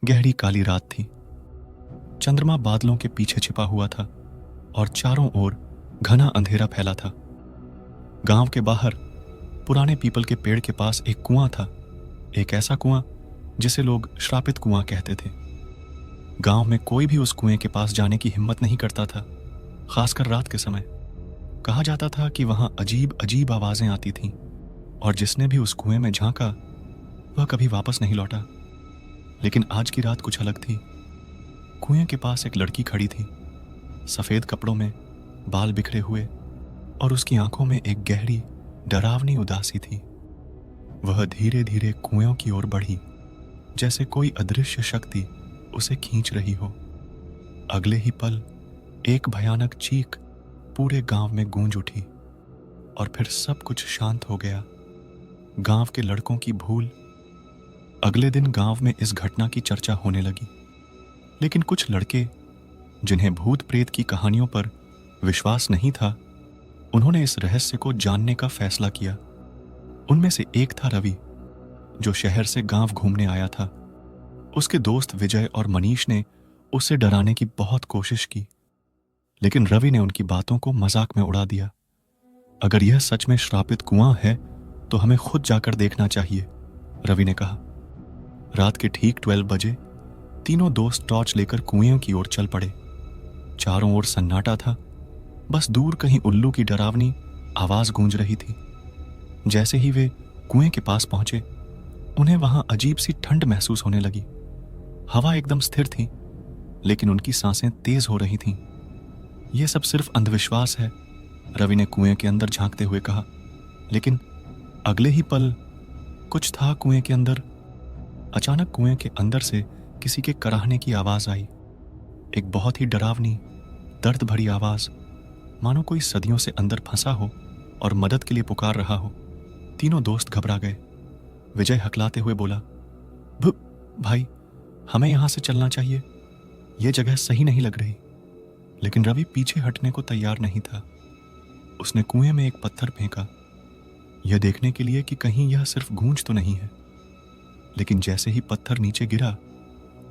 गहरी काली रात थी। चंद्रमा बादलों के पीछे छिपा हुआ था और चारों ओर घना अंधेरा फैला था। गांव के बाहर पुराने पीपल के पेड़ के पास एक कुआं था, एक ऐसा कुआं जिसे लोग श्रापित कुआं कहते थे। गांव में कोई भी उस कुएं के पास जाने की हिम्मत नहीं करता था, खासकर रात के समय। कहा जाता था कि वहां अजीब अजीब आवाजें आती थीं और जिसने भी उस कुएं में झांका वह कभी वापस नहीं लौटा। लेकिन आज की रात कुछ अलग थी। कुएं के पास एक लड़की खड़ी थी, सफेद कपड़ों में, बाल बिखरे हुए, और उसकी आंखों में एक गहरी डरावनी उदासी थी। वह धीरे धीरे कुएं की ओर बढ़ी, जैसे कोई अदृश्य शक्ति उसे खींच रही हो। अगले ही पल एक भयानक चीख पूरे गांव में गूंज उठी और फिर सब कुछ शांत हो गया। गांव के लड़कों की भूल। अगले दिन गांव में इस घटना की चर्चा होने लगी, लेकिन कुछ लड़के जिन्हें भूत प्रेत की कहानियों पर विश्वास नहीं था, उन्होंने इस रहस्य को जानने का फैसला किया। उनमें से एक था रवि, जो शहर से गांव घूमने आया था। उसके दोस्त विजय और मनीष ने उसे डराने की बहुत कोशिश की, लेकिन रवि ने उनकी बातों को मजाक में उड़ा दिया। अगर यह सच में श्रापित कुआं है तो हमें खुद जाकर देखना चाहिए, रवि ने कहा। रात के ठीक 12 बजे तीनों दोस्त टॉर्च लेकर कुएं की ओर चल पड़े। चारों ओर सन्नाटा था, बस दूर कहीं उल्लू की डरावनी आवाज गूंज रही थी। जैसे ही वे कुएं के पास पहुंचे, उन्हें वहां अजीब सी ठंड महसूस होने लगी। हवा एकदम स्थिर थी, लेकिन उनकी सांसें तेज हो रही थीं। यह सब सिर्फ अंधविश्वास है, रवि ने कुएं के अंदर झांकते हुए कहा। लेकिन अगले ही पल कुछ था कुएं के अंदर। अचानक कुएं के अंदर से किसी के कराहने की आवाज आई, एक बहुत ही डरावनी, दर्द भरी आवाज, मानो कोई सदियों से अंदर फंसा हो और मदद के लिए पुकार रहा हो। तीनों दोस्त घबरा गए। विजय हकलाते हुए बोला, भाई, हमें यहां से चलना चाहिए, यह जगह सही नहीं लग रही। लेकिन रवि पीछे हटने को तैयार नहीं था। उसने कुएं में एक पत्थर फेंका, यह देखने के लिए कि कहीं यह सिर्फ गूंज तो नहीं है। लेकिन जैसे ही पत्थर नीचे गिरा,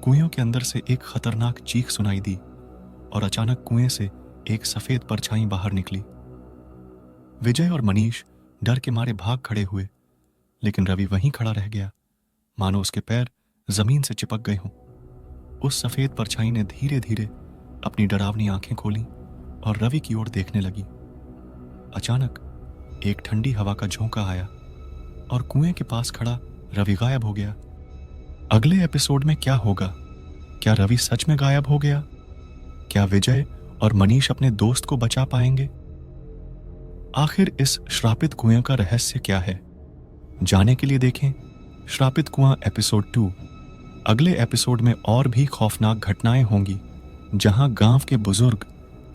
कुएं के अंदर से एक खतरनाक चीख सुनाई दी और अचानक कुएं से एक सफेद परछाई बाहर निकली। विजय और मनीष डर के मारे भाग खड़े हुए, लेकिन रवि वहीं खड़ा रह गया, मानो उसके पैर जमीन से चिपक गए हों। उस सफेद परछाई ने धीरे धीरे अपनी डरावनी आंखें खोली और रवि की ओर देखने लगी। अचानक एक ठंडी हवा का झोंका आया और कुएं के पास खड़ा रवि गायब हो गया। अगले एपिसोड में क्या होगा? क्या रवि सच में गायब हो गया? क्या विजय और मनीष अपने दोस्त को बचा पाएंगे? आखिर इस श्रापित कुएं का रहस्य क्या है? जाने के लिए देखें श्रापित कुआं एपिसोड 2। अगले एपिसोड में और भी खौफनाक घटनाएं होंगी, जहां गांव के बुजुर्ग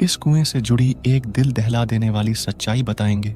इस कुएं से जुड़ी एक दिल दहला देने वाली सच्चाई बताएंगे।